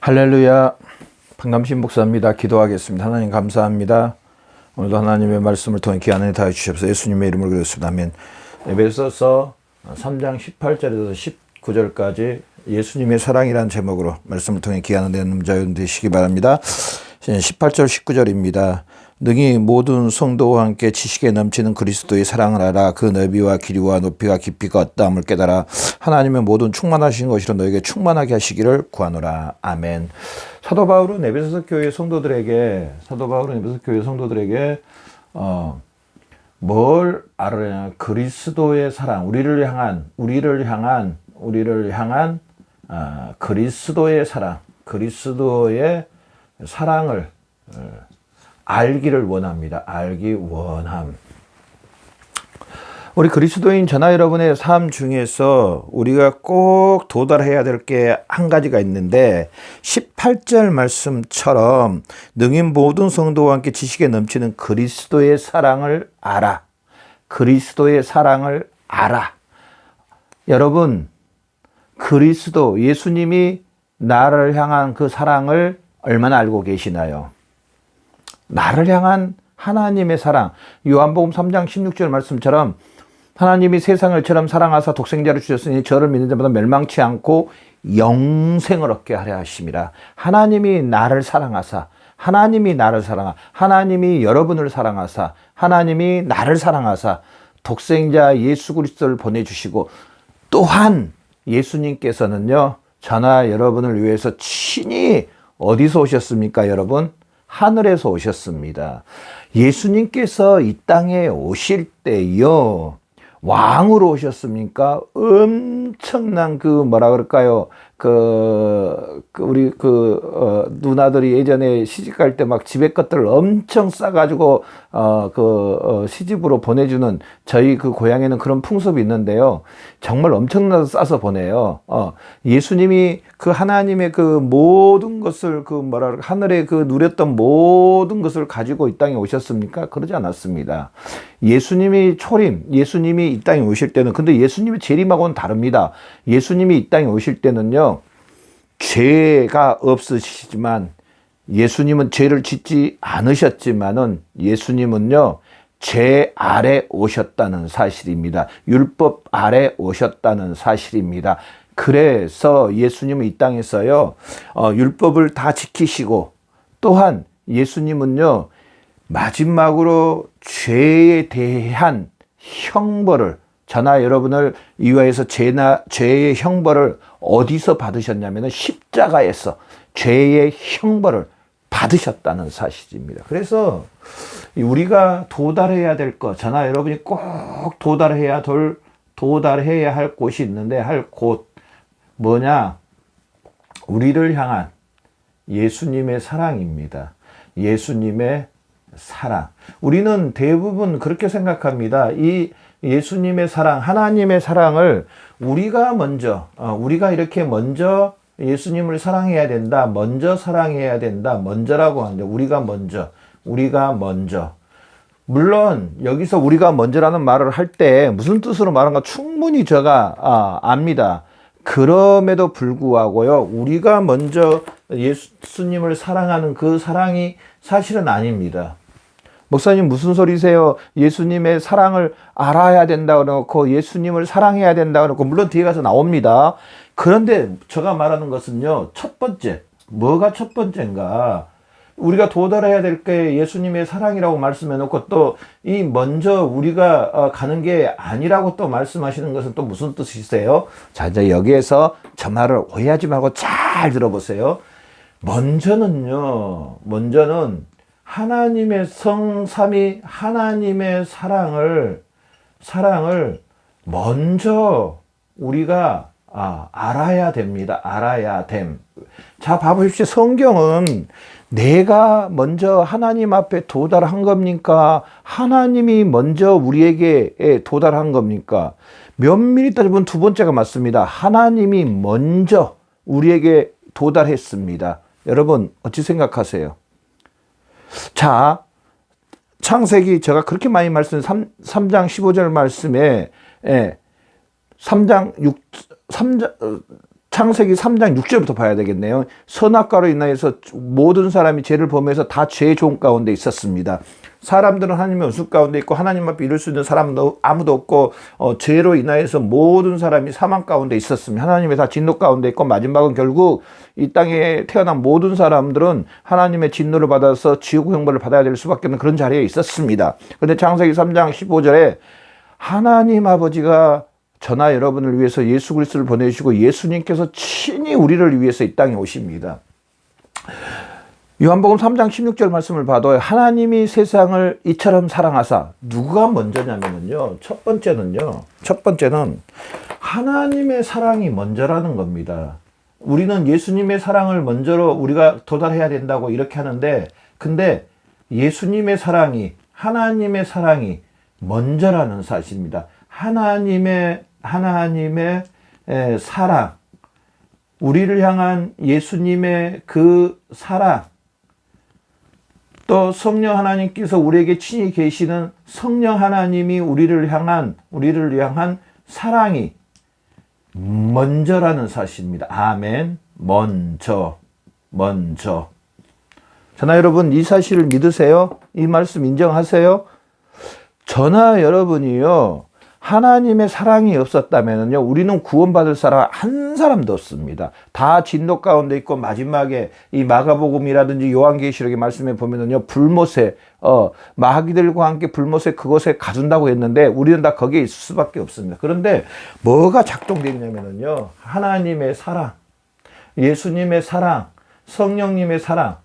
할렐루야. 박남신 목사입니다. 기도하겠습니다. 하나님 감사합니다. 오늘도 하나님의 말씀을 통해 귀한 은혜 다해 주셔서 예수님의 이름으로 기도했습니다. 아멘. 에베소서 3장 18절에서 19절까지 예수님의 사랑이라는 제목으로 말씀을 통해 귀한 은혜 남자연 되시기 바랍니다. 18절 19절입니다. 능히 모든 성도와 함께 지식에 넘치는 그리스도의 사랑을 알아. 그 너비와 길이와 높이가 깊이가 어떠함을 깨달아. 하나님의 모든 충만하신 것이로 너에게 충만하게 하시기를 구하노라. 아멘. 사도 바울은 에베소 교회 성도들에게 뭘 알아야 그리스도의 사랑, 우리를 향한 그리스도의 사랑, 그리스도의 사랑을 알기를 원합니다. 알기 원함. 우리 그리스도인 저나 여러분의 삶 중에서 우리가 꼭 도달해야 될 게 한 가지가 있는데 18절 말씀처럼 능히 모든 성도와 함께 지식에 넘치는 그리스도의 사랑을 알아. 그리스도의 사랑을 알아. 여러분, 그리스도, 예수님이 나를 향한 그 사랑을 얼마나 알고 계시나요? 나를 향한 하나님의 사랑, 요한복음 3장 16절 말씀처럼 하나님이 세상을 처럼 사랑하사 독생자를 주셨으니 저를 믿는 자마다 멸망치 않고 영생을 얻게 하려 하심이라. 하나님이 하나님이 여러분을 사랑하사, 하나님이 나를 사랑하사 독생자 예수 그리스도를 보내주시고, 또한 예수님께서는요, 저나 여러분을 위해서 친히 어디서 오셨습니까, 여러분? 하늘에서 오셨습니다. 예수님께서 이 땅에 오실 때요, 왕으로 오셨습니까? 엄청난 우리 누나들이 예전에 시집갈 때 막 집에 것들을 엄청 싸가지고 시집으로 보내주는, 저희 그 고향에는 그런 풍습이 있는데요. 정말 엄청나게 싸서 보내요. 예수님이 그 하나님의 그 모든 것을 하늘에 누렸던 모든 것을 가지고 이 땅에 오셨습니까? 그러지 않았습니다. 예수님이 이 땅에 오실 때는, 근데 예수님의 재림하고는 다릅니다. 예수님이 이 땅에 오실 때는요, 죄가 없으시지만, 예수님은 죄를 짓지 않으셨지만은, 예수님은요, 죄 아래 오셨다는 사실입니다. 율법 아래 오셨다는 사실입니다. 그래서 예수님은 이 땅에서요, 율법을 다 지키시고, 또한 예수님은요, 마지막으로 죄에 대한 형벌을, 저나 여러분을 위하여서 죄의 형벌을 어디서 받으셨냐면 십자가에서 죄의 형벌을 받으셨다는 사실입니다. 그래서 우리가 도달해야 될 것, 저나 여러분이 꼭 도달해야 할 곳이 있는데, 할 곳 뭐냐? 우리를 향한 예수님의 사랑입니다. 예수님의 사랑. 우리는 대부분 그렇게 생각합니다. 이 예수님의 사랑, 하나님의 사랑을 우리가 이렇게 먼저 예수님을 사랑해야 된다, 먼저라고 하는데, 우리가 먼저. 물론 여기서 우리가 먼저라는 말을 할 때 무슨 뜻으로 말하는가 충분히 제가 압니다. 그럼에도 불구하고요, 우리가 먼저 예수님을 사랑하는 그 사랑이 사실은 아닙니다. 목사님 무슨 소리세요? 예수님의 사랑을 알아야 된다고 그러고 예수님을 사랑해야 된다고 그러고, 물론 뒤에 가서 나옵니다. 그런데 제가 말하는 것은요, 첫 번째, 뭐가 첫 번째인가? 우리가 도달해야 될 게 예수님의 사랑이라고 말씀해 놓고, 또 이 먼저 우리가 가는 게 아니라고 또 말씀하시는 것은 또 무슨 뜻이세요? 자, 이제 여기에서 저 말을 오해하지 말고 잘 들어보세요. 먼저는 하나님의 성삼위 하나님의 사랑을 먼저 우리가 알아야 됩니다. 자, 봐보십시오. 성경은 내가 먼저 하나님 앞에 도달한 겁니까? 하나님이 먼저 우리에게 도달한 겁니까? 면밀히 따져보면 두 번째가 맞습니다. 하나님이 먼저 우리에게 도달했습니다. 여러분, 어찌 생각하세요? 자, 창세기 제가 그렇게 많이 말씀드린 3장 15절 말씀에 3장 창세기 3장 6절부터 봐야 되겠네요. 선악과로 인하여서 모든 사람이 죄를 범해서 다 죄의 종 가운데 있었습니다. 사람들은 하나님의 은수 가운데 있고 하나님 앞에 이룰 수 있는 사람은 아무도 없고 죄로 인하여서 모든 사람이 사망 가운데 있었습니다. 하나님의 다 진노 가운데 있고 마지막은 결국 이 땅에 태어난 모든 사람들은 하나님의 진노를 받아서 지옥 형벌을 받아야 될 수밖에 없는 그런 자리에 있었습니다. 그런데 창세기 3장 15절에 하나님 아버지가 저나 여러분을 위해서 예수 그리스도를 보내주시고 예수님께서 친히 우리를 위해서 이 땅에 오십니다. 요한복음 3장 16절 말씀을 봐도 하나님이 세상을 이처럼 사랑하사, 누가 먼저냐면요, 첫 번째는 하나님의 사랑이 먼저라는 겁니다. 우리는 예수님의 사랑을 먼저로 우리가 도달해야 된다고 이렇게 하는데, 근데 예수님의 사랑이, 하나님의 사랑이 먼저라는 사실입니다. 하나님의 사랑, 우리를 향한 예수님의 그 사랑, 또 성령 하나님께서 우리에게 친히 계시는 성령 하나님이 우리를 향한 사랑이 먼저라는 사실입니다. 아멘. 먼저. 저나 여러분, 이 사실을 믿으세요? 이 말씀 인정하세요? 저나 여러분이요, 하나님의 사랑이 없었다면요, 우리는 구원받을 사람 한 사람도 없습니다. 다 진노 가운데 있고, 마지막에 이 마가복음이라든지 요한계시록의 말씀에 보면은요, 불못에 마귀들과 함께 불못에 그곳에 가둔다고 했는데 우리는 다 거기에 있을 수밖에 없습니다. 그런데 뭐가 작동되냐면은요, 하나님의 사랑, 예수님의 사랑, 성령님의 사랑.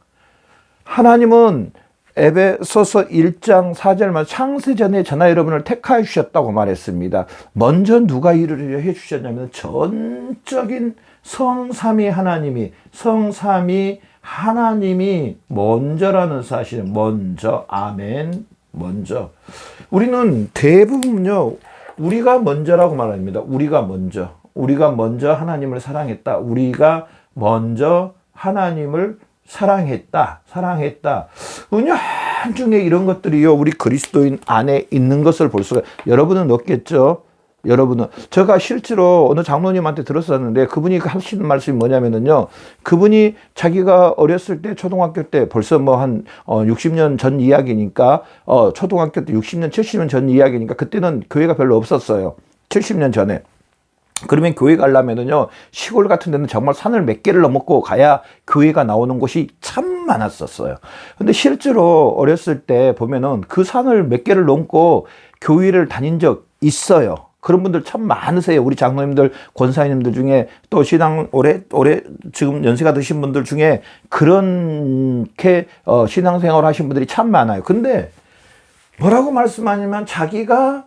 하나님은 에베소서 1장 4절만 창세전에 저나 여러분을 택하여 주셨다고 말했습니다. 먼저 누가 일을 해 주셨냐면 전적인 성삼위 하나님이 먼저라는 사실. 먼저. 아멘. 먼저. 우리는 대부분요, 우리가 먼저라고 말합니다. 우리가 먼저 하나님을 사랑했다. 우리가 먼저 하나님을 사랑했다. 은연중에 이런 것들이요, 우리 그리스도인 안에 있는 것을 볼 수가, 여러분은 없겠죠? 제가 실제로 어느 장로님한테 들었었는데, 그분이 하시는 말씀이 뭐냐면요, 그분이 자기가 어렸을 때, 초등학교 때, 벌써 한 60년 전 이야기니까, 초등학교 때 60년, 70년 전 이야기니까, 그때는 교회가 별로 없었어요. 70년 전에. 그러면 교회 가려면은요, 시골 같은 데는 정말 산을 몇 개를 넘고 가야 교회가 나오는 곳이 참 많았었어요. 근데 실제로 어렸을 때 보면은 그 산을 몇 개를 넘고 교회를 다닌 적 있어요. 그런 분들 참 많으세요. 우리 장로님들, 권사님들 중에, 또 신앙 오래 지금 연세가 드신 분들 중에 그렇게 신앙생활 하신 분들이 참 많아요. 근데 뭐라고 말씀하냐면, 자기가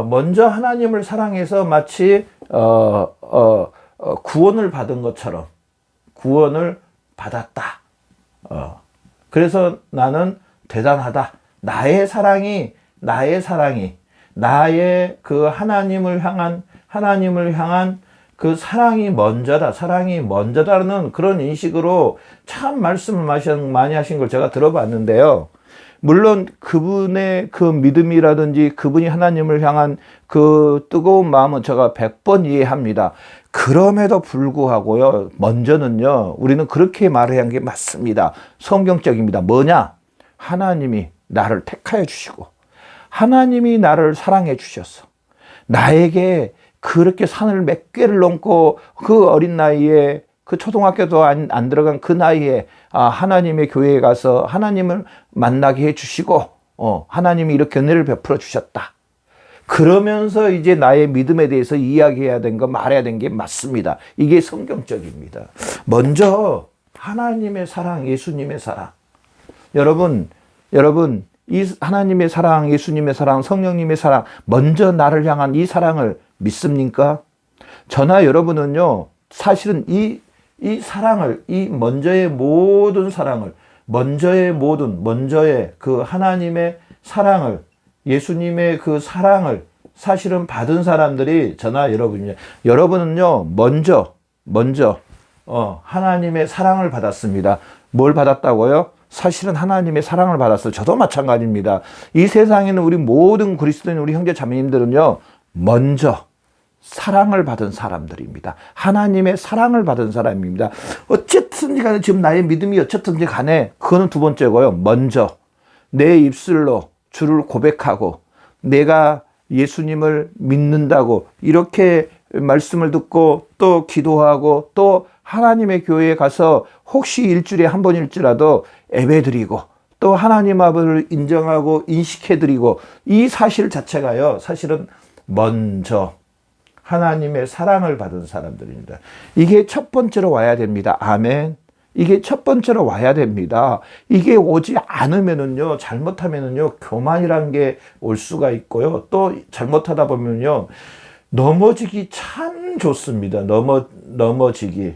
먼저 하나님을 사랑해서 마치 구원을 받은 것처럼 구원을 받았다. 그래서 나는 대단하다. 나의 사랑이 나의 그 하나님을 향한 그 사랑이 먼저다라는 그런 인식으로 참 말씀을 많이 하신 걸 제가 들어봤는데요. 물론 그분의 그 믿음이라든지 그분이 하나님을 향한 그 뜨거운 마음은 제가 100번 이해합니다. 그럼에도 불구하고요, 먼저는요, 우리는 그렇게 말해야 하는 게 맞습니다. 성경적입니다. 뭐냐? 하나님이 나를 택하여 주시고, 하나님이 나를 사랑해 주셔서, 나에게 그렇게 산을 몇 개를 넘고 그 어린 나이에, 그 초등학교도 안 들어간 그 나이에 하나님의 교회에 가서 하나님을 만나게 해주시고, 하나님이 이렇게 은혜를 베풀어 주셨다. 그러면서 이제 나의 믿음에 대해서 이야기해야 된 거, 말해야 된 게 맞습니다. 이게 성경적입니다. 먼저 하나님의 사랑, 예수님의 사랑. 여러분, 이 하나님의 사랑, 예수님의 사랑, 성령님의 사랑, 먼저 나를 향한 이 사랑을 믿습니까? 저나 여러분은요, 사실은 이 사랑을, 이 먼저의 모든 사랑을, 먼저의 그 하나님의 사랑을, 예수님의 그 사랑을 사실은 받은 사람들이 저나 여러분이에요. 여러분은요, 먼저 하나님의 사랑을 받았습니다. 뭘 받았다고요? 사실은 하나님의 사랑을 받았어요. 저도 마찬가지입니다. 이 세상에는 우리 모든 그리스도인 우리 형제 자매님들은요, 먼저 사랑을 받은 사람들입니다. 하나님의 사랑을 받은 사람입니다. 어쨌든지 간에 지금 나의 믿음이 어쨌든지 간에 그거는 두 번째고요. 먼저 내 입술로 주를 고백하고 내가 예수님을 믿는다고 이렇게 말씀을 듣고 또 기도하고 또 하나님의 교회에 가서 혹시 일주일에 한 번일지라도 예배드리고 또 하나님 앞을 인정하고 인식해드리고 이 사실 자체가요. 사실은 먼저 하나님의 사랑을 받은 사람들입니다. 이게 첫 번째로 와야 됩니다. 아멘. 이게 첫 번째로 와야 됩니다. 이게 오지 않으면은요, 잘못하면은요, 교만이라는 게 올 수가 있고요. 또 잘못하다 보면요, 넘어지기 참 좋습니다. 넘어지기.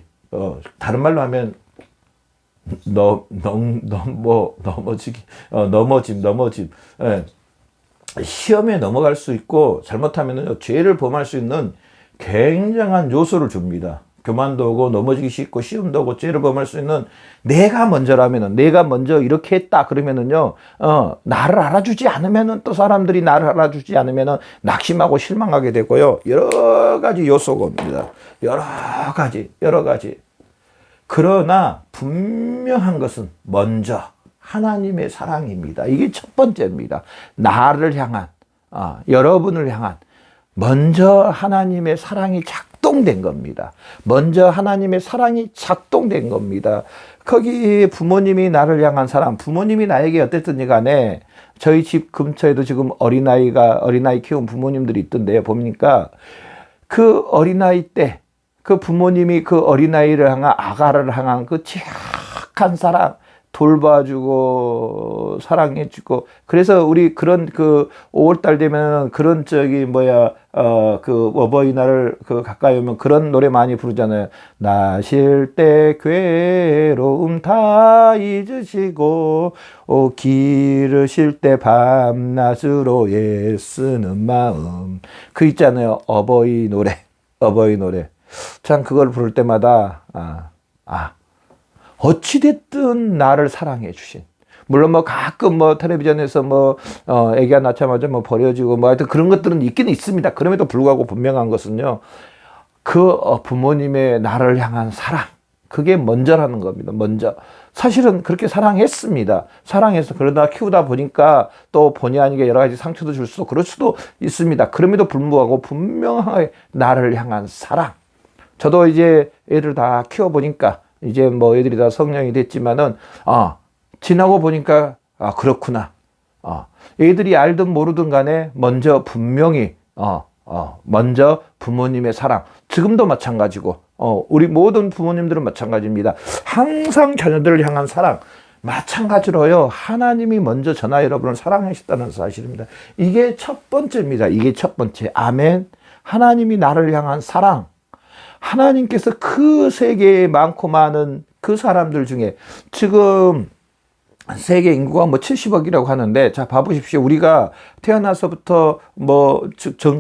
다른 말로 하면, 넘어짐. 예. 시험에 넘어갈 수 있고, 잘못하면은요, 죄를 범할 수 있는 굉장한 요소를 줍니다. 교만도 오고 넘어지기 쉽고 시험도 오고 죄를 범할 수 있는 내가 먼저라면은 내가 먼저 이렇게 했다 그러면은요 나를 알아주지 않으면은 또 사람들이 나를 알아주지 않으면은 낙심하고 실망하게 되고요 여러 가지 요소가 옵니다. 여러 가지 그러나 분명한 것은 먼저 하나님의 사랑입니다. 이게 첫 번째입니다. 나를 향한 여러분을 향한 먼저 하나님의 사랑이 작동된 겁니다. 먼저 하나님의 사랑이 작동된 겁니다. 거기 부모님이 나를 향한 사랑, 부모님이 나에게 어땠든지 간에 저희 집 근처에도 지금 어린아이 키운 부모님들이 있던데요. 보니까 그 어린아이 때 그 부모님이 그 어린아이를 향한 아가를 향한 그 착한 사랑, 돌봐주고 사랑해주고 그래서 우리 그런 그 5월달 되면 그런 그 어버이날을 그 가까이 오면 그런 노래 많이 부르잖아요. 나실 때 괴로움 다 잊으시고 기르실 때 밤낮으로 애쓰는 마음 그 있잖아요. 어버이 노래 참 그걸 부를 때마다 어찌됐든 나를 사랑해 주신. 물론 가끔 텔레비전에서 애기가 낳자마자 버려지고 하여튼 그런 것들은 있긴 있습니다. 그럼에도 불구하고 분명한 것은요. 그 부모님의 나를 향한 사랑. 그게 먼저라는 겁니다. 먼저. 사실은 그렇게 사랑했습니다. 사랑해서 그러다 키우다 보니까 또 본의 아니게 여러 가지 상처도 줄 수도 그럴 수도 있습니다. 그럼에도 불구하고 분명하게 나를 향한 사랑. 저도 이제 애들 다 키워보니까 이제 애들이 다 성령이 됐지만은, 지나고 보니까, 그렇구나. 애들이 알든 모르든 간에 먼저 분명히, 먼저 부모님의 사랑. 지금도 마찬가지고, 우리 모든 부모님들은 마찬가지입니다. 항상 자녀들을 향한 사랑. 마찬가지로요, 하나님이 먼저 저나 여러분을 사랑하셨다는 사실입니다. 이게 첫 번째입니다. 이게 첫 번째. 아멘. 하나님이 나를 향한 사랑. 하나님께서 그 세계에 많고 많은 그 사람들 중에 지금 세계 인구가 70억이라고 하는데 자 봐보십시오. 우리가 태어나서부터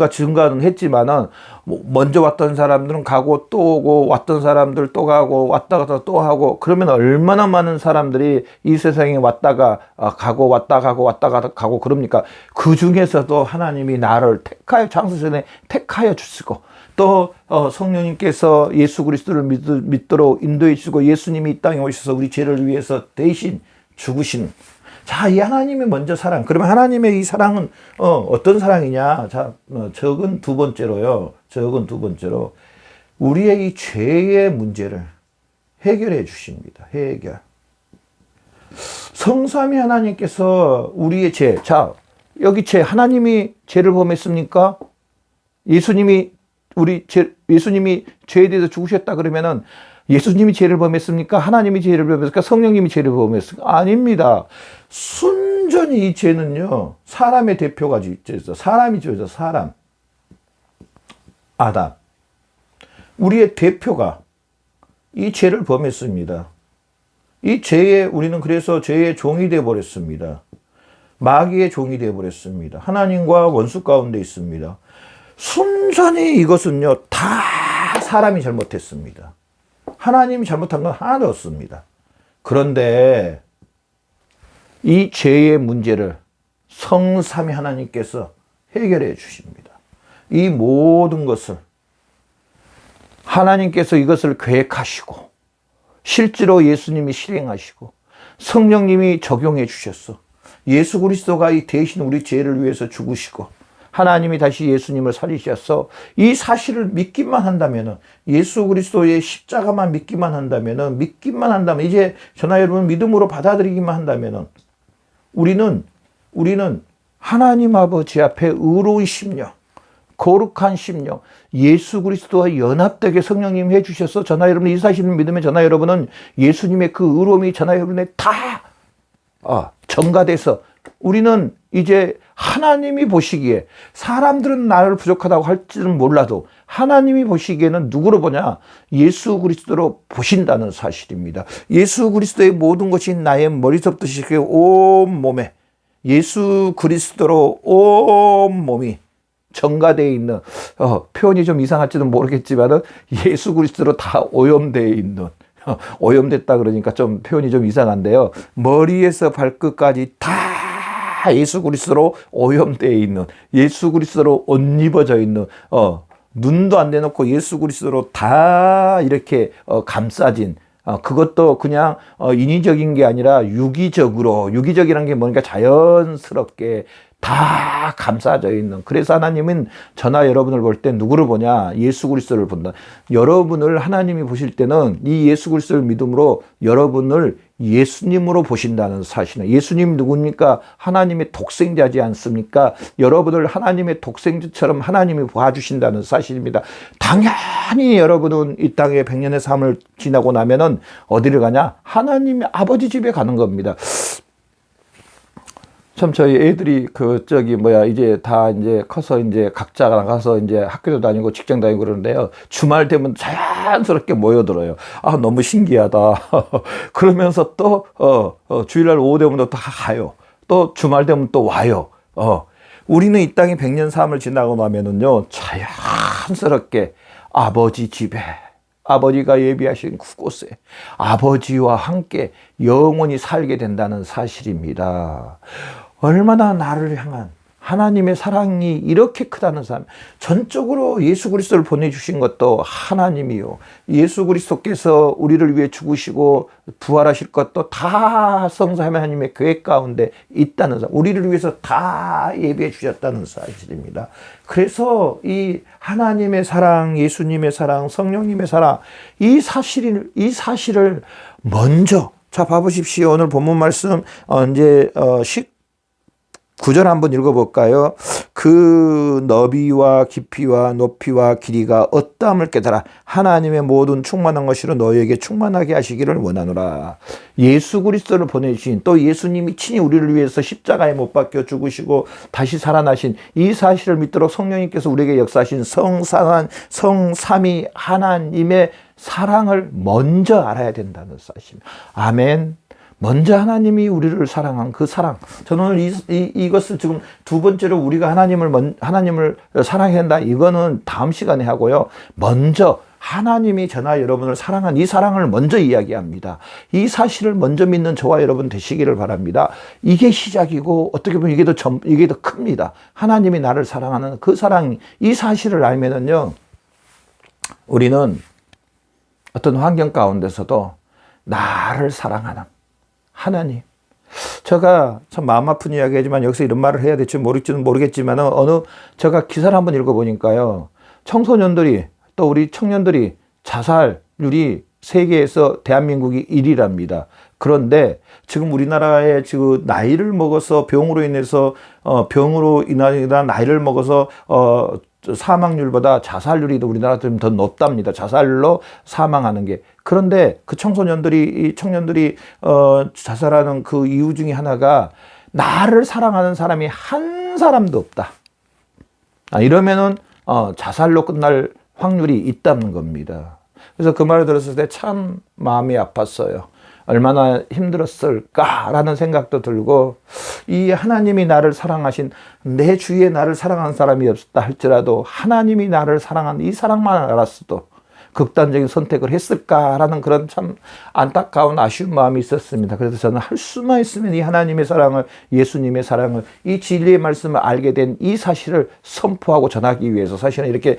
증가는 했지만은 먼저 왔던 사람들은 가고 또 오고 왔던 사람들 또 가고 왔다 갔다 또 하고 그러면 얼마나 많은 사람들이 이 세상에 왔다가 가고 왔다 가고 그럽니까? 그 중에서도 하나님이 나를 창세전에 택하여 주시고 또 성령님께서 예수 그리스도를 믿도록 인도해 주시고 예수님이 이 땅에 오셔서 우리 죄를 위해서 대신 죽으신 자, 이 하나님의 먼저 사랑. 그러면 하나님의 이 사랑은 어떤 사랑이냐? 자, 적은 두 번째로 우리의 이 죄의 문제를 해결해 주십니다. 해결. 성삼위 하나님께서 우리의 죄. 자, 여기 하나님이 죄를 범했습니까? 예수님이 죄에 대해서 죽으셨다 그러면은 예수님이 죄를 범했습니까? 하나님이 죄를 범했습니까? 성령님이 죄를 범했습니까? 아닙니다. 순전히 이 죄는요, 사람의 대표가 있죠. 사람이 죄죠, 사람. 아담. 우리의 대표가 이 죄를 범했습니다. 이 죄에, 우리는 그래서 죄의 종이 되어버렸습니다. 마귀의 종이 되어버렸습니다. 하나님과 원수 가운데 있습니다. 순전히 이것은요, 다 사람이 잘못했습니다. 하나님이 잘못한 건 하나도 없습니다. 그런데 이 죄의 문제를 성삼위 하나님께서 해결해 주십니다. 이 모든 것을 하나님께서 이것을 계획하시고 실제로 예수님이 실행하시고 성령님이 적용해 주셨어. 예수 그리스도가 이 대신 우리 죄를 위해서 죽으시고 하나님이 다시 예수님을 살리셔서 이 사실을 믿기만 한다면은, 예수 그리스도의 십자가만 믿기만 한다면은, 이제 저나 여러분 믿음으로 받아들이기만 한다면은 우리는 하나님 아버지 앞에 의로운 심령, 거룩한 심령, 예수 그리스도와 연합되게 성령님 해주셔서 저나 여러분 이 사실을 믿으면 저나 여러분은 예수님의 그 의로움이 저나 여러분의 다 전가돼서 우리는 이제 하나님이 보시기에, 사람들은 나를 부족하다고 할지는 몰라도 하나님이 보시기에는 누구로 보냐? 예수 그리스도로 보신다는 사실입니다. 예수 그리스도의 모든 것이 나의 머리서부터 시작해 온 몸에 예수 그리스도로 온 몸이 전가되어 있는, 표현이 좀 이상할지도 모르겠지만은 예수 그리스도로 다 오염되어 있는, 오염됐다 그러니까 좀 표현이 좀 이상한데요. 머리에서 발끝까지 다 예수 그리스도로 오염되어 있는, 예수 그리스도로 옷 입어져 있는, 눈도 안 대놓고 예수 그리스도로 다 이렇게 감싸진, 그것도 그냥 인위적인 게 아니라 유기적이라는 게 뭔가 자연스럽게 다 감싸져 있는. 그래서 하나님은 저나 여러분을 볼 때 누구를 보냐? 예수 그리스도를 본다. 여러분을 하나님이 보실 때는 이 예수 그리스도를 믿음으로 여러분을 예수님으로 보신다는 사실은, 예수님 누굽니까? 하나님의 독생자지 않습니까? 여러분을 하나님의 독생자처럼 하나님이 봐주신다는 사실입니다. 당연히 여러분은 이 땅에 100년의 삶을 지나고 나면은 어디를 가냐? 하나님의 아버지 집에 가는 겁니다. 참 저희 애들이 이제 다 이제 커서 이제 각자 나가서 이제 학교도 다니고 직장 다니고 그러는데요. 주말 되면 자연스럽게 모여들어요. 너무 신기하다. 그러면서 또 주일날 오후 되면 또 가요. 또 주말 되면 또 와요. 우리는 이 땅에 100년 삶을 지나고 나면은요, 자연스럽게 아버지 집에, 아버지가 예비하신 그곳에 아버지와 함께 영원히 살게 된다는 사실입니다. 얼마나 나를 향한 하나님의 사랑이 이렇게 크다는 사람, 전적으로 예수 그리스도를 보내주신 것도 하나님이요, 예수 그리스도께서 우리를 위해 죽으시고 부활하실 것도 다 성사 하나님의 계획 가운데 있다는 사람, 우리를 위해서 다 예비해 주셨다는 사실입니다. 그래서 이 하나님의 사랑, 예수님의 사랑, 성령님의 사랑, 이 사실을 먼저, 자 봐보십시오. 오늘 본문 말씀 이제 9절 한번 읽어볼까요? 그 너비와 깊이와 높이와 길이가 어떠함을 깨달아 하나님의 모든 충만한 것으로 너희에게 충만하게 하시기를 원하노라. 예수 그리스도를 보내주신, 또 예수님이 친히 우리를 위해서 십자가에 못 박혀 죽으시고 다시 살아나신 이 사실을 믿도록 성령님께서 우리에게 역사하신 성삼위 하나님의 사랑을 먼저 알아야 된다는 사실입니다. 아멘. 먼저 하나님이 우리를 사랑한 그 사랑. 저는 오늘 이것을 지금 두 번째로 우리가 하나님을 사랑해야 한다. 이거는 다음 시간에 하고요. 먼저 하나님이 저나 여러분을 사랑한 이 사랑을 먼저 이야기합니다. 이 사실을 먼저 믿는 저와 여러분 되시기를 바랍니다. 이게 시작이고, 어떻게 보면 이게 더 큽니다. 하나님이 나를 사랑하는 그 사랑, 이 사실을 알면은요, 우리는 어떤 환경 가운데서도 나를 사랑하는 하나님. 제가 참 마음 아픈 이야기지만 여기서 이런 말을 해야 될지 모르겠지만 제가 기사를 한번 읽어보니까요, 청소년들이, 또 우리 청년들이 자살률이 세계에서 대한민국이 1위랍니다. 그런데 지금 우리나라에 지금 나이를 먹어서 병으로 인한 나이를 먹어서 사망률보다 자살률이 우리나라 좀 더 높답니다. 자살로 사망하는 게. 그런데 그 청년들이 자살하는 그 이유 중에 하나가 나를 사랑하는 사람이 한 사람도 없다. 이러면은 자살로 끝날 확률이 있다는 겁니다. 그래서 그 말을 들었을 때 참 마음이 아팠어요. 얼마나 힘들었을까라는 생각도 들고, 이 하나님이 나를 사랑하신, 내 주위에 나를 사랑하는 사람이 없었다 할지라도 하나님이 나를 사랑한 이 사랑만 알았어도, 극단적인 선택을 했을까라는 그런 참 안타까운 아쉬운 마음이 있었습니다. 그래서 저는 할 수만 있으면 이 하나님의 사랑을, 예수님의 사랑을, 이 진리의 말씀을 알게 된 이 사실을 선포하고 전하기 위해서 사실은 이렇게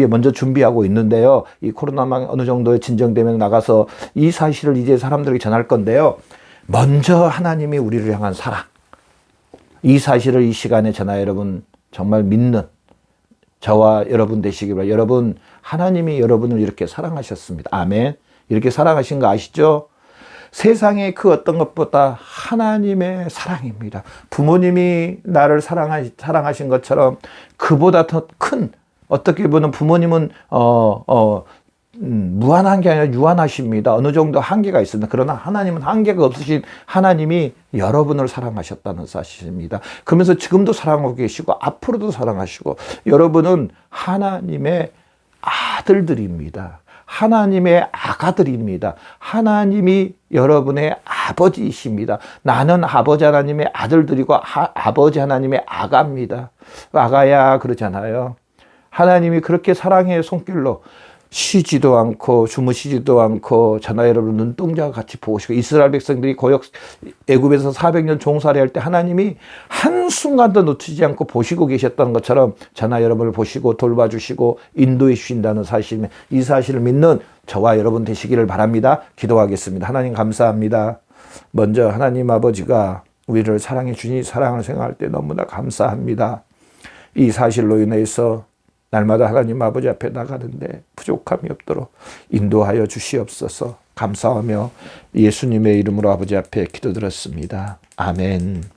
먼저 준비하고 있는데요. 이 코로나만 어느 정도의 진정되면 나가서 이 사실을 이제 사람들에게 전할 건데요. 먼저 하나님이 우리를 향한 사랑, 이 사실을 이 시간에 전하 여러분 정말 믿는 저와 여러분 되시기 바랍니다. 여러분, 하나님이 여러분을 이렇게 사랑하셨습니다. 아멘. 이렇게 사랑하신 거 아시죠? 세상의 그 어떤 것보다 하나님의 사랑입니다. 부모님이 나를 사랑하신 것처럼 그보다 더 큰, 어떻게 보면 부모님은 무한한 게 아니라 유한하십니다. 어느 정도 한계가 있습니다. 그러나 하나님은 한계가 없으신 하나님이 여러분을 사랑하셨다는 사실입니다. 그러면서 지금도 사랑하고 계시고 앞으로도 사랑하시고, 여러분은 하나님의 아들들입니다. 하나님의 아가들입니다. 하나님이 여러분의 아버지이십니다. 나는 아버지 하나님의 아들들이고 아버지 하나님의 아가입니다. 아가야 그러잖아요. 하나님이 그렇게 사랑의 손길로 쉬지도 않고 주무시지도 않고 저나 여러분 눈동자와 같이 보시고, 이스라엘 백성들이 애굽에서 400년 종살이 할 때 하나님이 한순간도 놓치지 않고 보시고 계셨다는 것처럼 저나 여러분을 보시고 돌봐주시고 인도해 주신다는 사실, 이 사실을 믿는 저와 여러분 되시기를 바랍니다. 기도하겠습니다. 하나님 감사합니다. 먼저 하나님 아버지가 우리를 사랑해 주니 사랑을 생각할 때 너무나 감사합니다. 이 사실로 인해서 날마다 하나님 아버지 앞에 나가는데 부족함이 없도록 인도하여 주시옵소서. 감사하며 예수님의 이름으로 아버지 앞에 기도드렸습니다. 아멘.